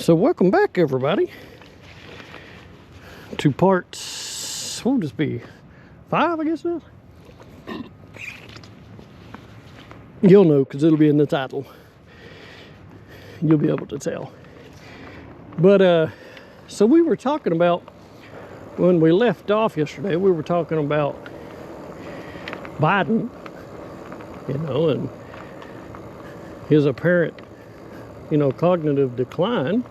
So welcome back, everybody, to part, what would this be, 5, I guess it is? You'll know because it'll be in the title. You'll be able to tell. But so we were talking about, when we left off yesterday, we were talking about Biden, you know, and his apparent, you know, cognitive decline.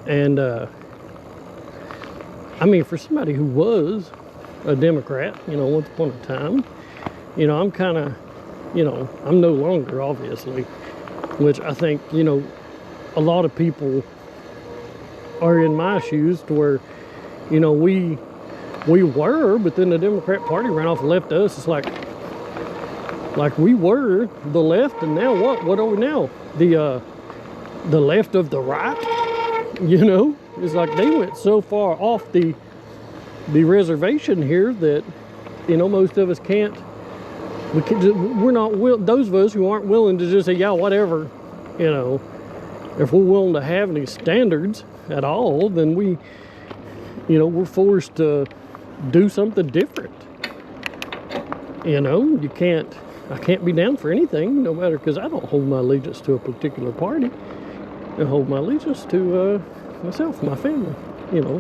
And I mean, for somebody who was a Democrat, you know, once upon a time, you know, I'm kind of, you know, I'm no longer, obviously, which I think, you know, a lot of people are in my shoes, to where, you know, we were, but then the Democrat Party ran off and left us. It's like we were the left, and now what are we now? The left of the right, you know? It's like they went so far off the reservation here that, you know, most of us can't. We're not those of us who aren't willing to just say, yeah, whatever, you know. If we're willing to have any standards at all, then we, you know, we're forced to do something different. You know, I can't be down for anything, no matter, because I don't hold my allegiance to a particular party. I hold my allegiance to myself, my family, you know.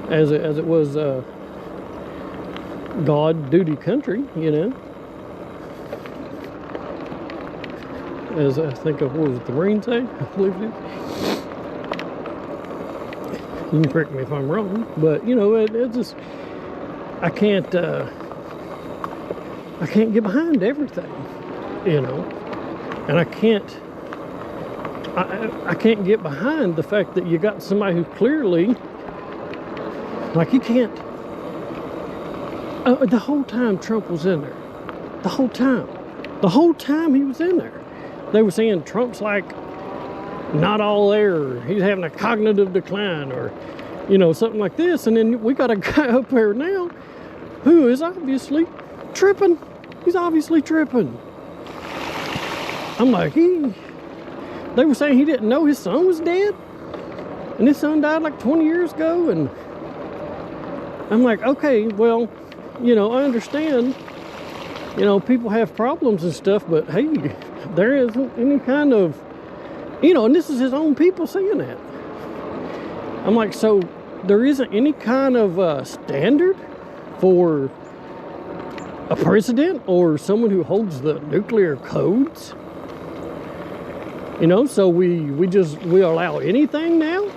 As it was God, duty, country, you know. As I think of, what was it, the Marines say? I believe it is. You can correct me if I'm wrong, but you know, it just, I can't get behind everything, you know, and I can't get behind the fact that you got somebody who clearly, like, you can't. The whole time Trump was in there, the whole time he was in there, they were saying Trump's like not all there, or he's having a cognitive decline, or, you know, something like this. And then we got a guy up there now who is obviously tripping. He's obviously tripping. I'm like, they were saying he didn't know his son was dead, and his son died like 20 years ago. And I'm like, okay, well, you know, I understand, you know, people have problems and stuff, but hey, there isn't any kind of, you know, and this is his own people saying that. I'm like, so there isn't any kind of standard for a president or someone who holds the nuclear codes? You know, so we allow anything now?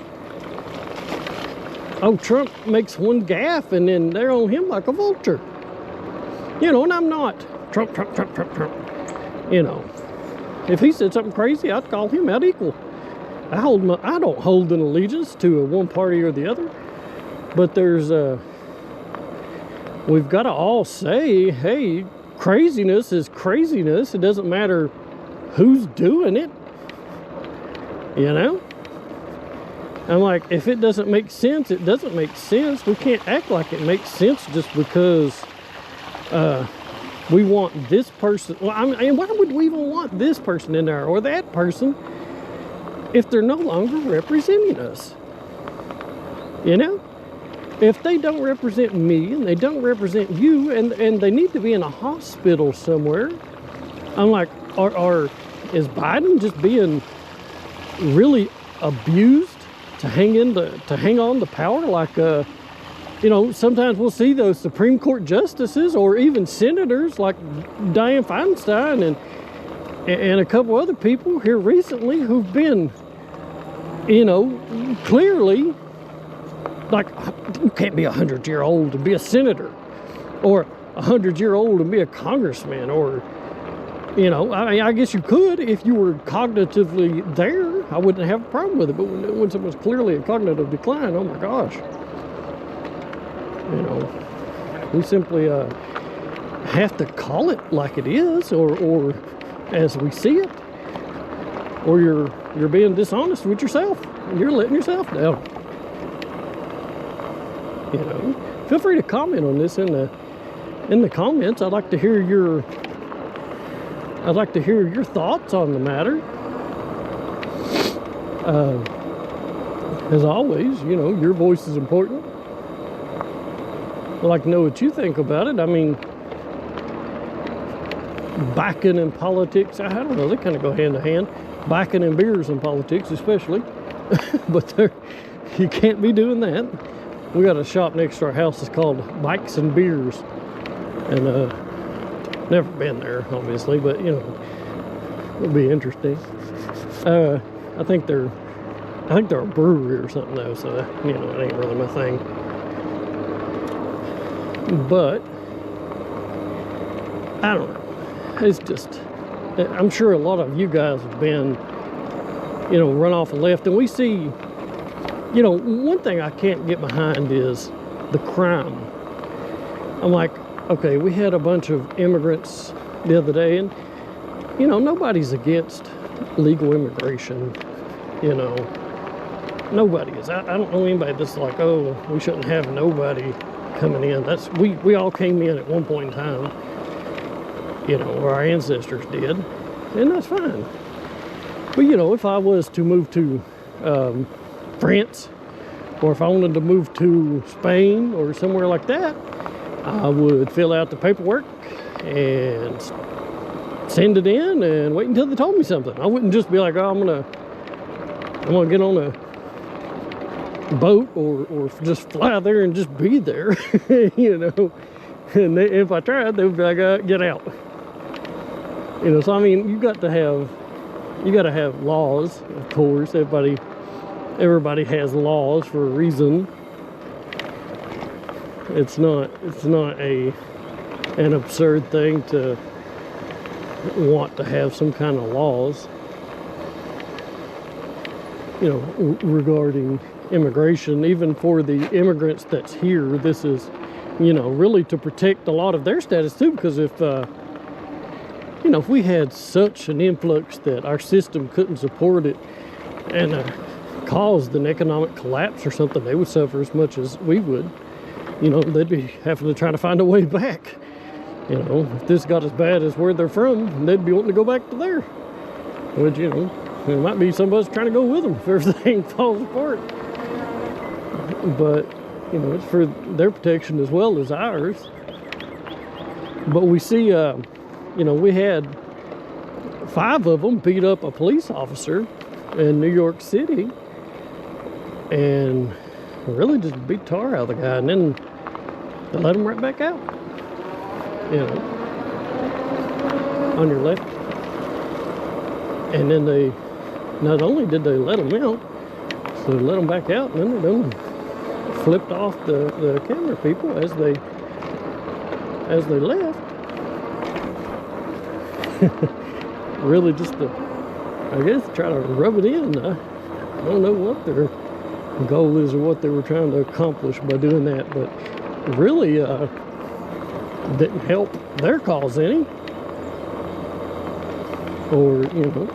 Oh, Trump makes one gaffe and then they're on him like a vulture. You know, and I'm not Trump. You know, if he said something crazy, I'd call him out equal. I don't hold an allegiance to one party or the other, but there's we've got to all say, hey, craziness is craziness. It doesn't matter who's doing it, you know? I'm like, if it doesn't make sense, it doesn't make sense. We can't act like it makes sense just because we want this person. Well, I mean, why would we even want this person in there or that person if they're no longer representing us? You know? If they don't represent me and they don't represent you, and they need to be in a hospital somewhere, I'm like, is Biden just being really abused to hang on to power? Like, you know, sometimes we'll see those Supreme Court justices or even senators like Dianne Feinstein and a couple other people here recently who've been, you know, clearly, like, you can't be 100-year-old and be a senator, or 100-year-old and be a congressman, or, you know, I guess you could if you were cognitively there. I wouldn't have a problem with it. But when someone's clearly in cognitive decline, oh my gosh. You know, we simply have to call it like it is, or as we see it, or you're being dishonest with yourself. You're letting yourself down. You know, feel free to comment on this in the comments. I'd like to hear your I'd like to hear your thoughts on the matter. As always, you know, your voice is important. I'd like to know what you think about it. I mean, backing and politics, I don't know, they kind of go hand in hand. Backing and beers in politics, especially. But you can't be doing that. We got a shop next to our house that's called Bikes and Beers. And never been there, obviously, but you know, it'll be interesting. I think they're a brewery or something though, so you know, it ain't really my thing. But I don't know. It's just, I'm sure a lot of you guys have been, you know, run off and left, and we see, you know, one thing I can't get behind is the crime. I'm like, okay, we had a bunch of immigrants the other day, and you know, nobody's against legal immigration, you know. Nobody is. I don't know anybody that's like, oh, we shouldn't have nobody coming in. That's we all came in at one point in time, you know, or our ancestors did, and that's fine. But you know, if I was to move to France, or if I wanted to move to Spain or somewhere like that, I would fill out the paperwork and send it in and wait until they told me something. I wouldn't just be like, oh, I'm gonna get on a boat or just fly there and just be there. You know, and if I tried, they would be like, get out. You know, so I mean, you got to have laws, of course. Everybody has laws for a reason. It's not an absurd thing to want to have some kind of laws, you know, regarding immigration. Even for the immigrants that's here, this is, you know, really to protect a lot of their status too, because if you know, if we had such an influx that our system couldn't support it and caused an economic collapse or something, they would suffer as much as we would. You know, they'd be having to try to find a way back. You know, if this got as bad as where they're from, they'd be wanting to go back to there. Which, you know, there might be somebody trying to go with them if everything falls apart. But, you know, it's for their protection as well as ours. But we see, you know, we had 5 of them beat up a police officer in New York City and really just beat tar out of the guy, and then they let him right back out. You know, on your left. And then they, not only did they let him out, so they let him back out, and then they done flipped off the camera people as they left. Really just to, I guess, try to rub it in. I don't know what their goal is or what they were trying to accomplish by doing that, but really didn't help their cause any. Or, you know,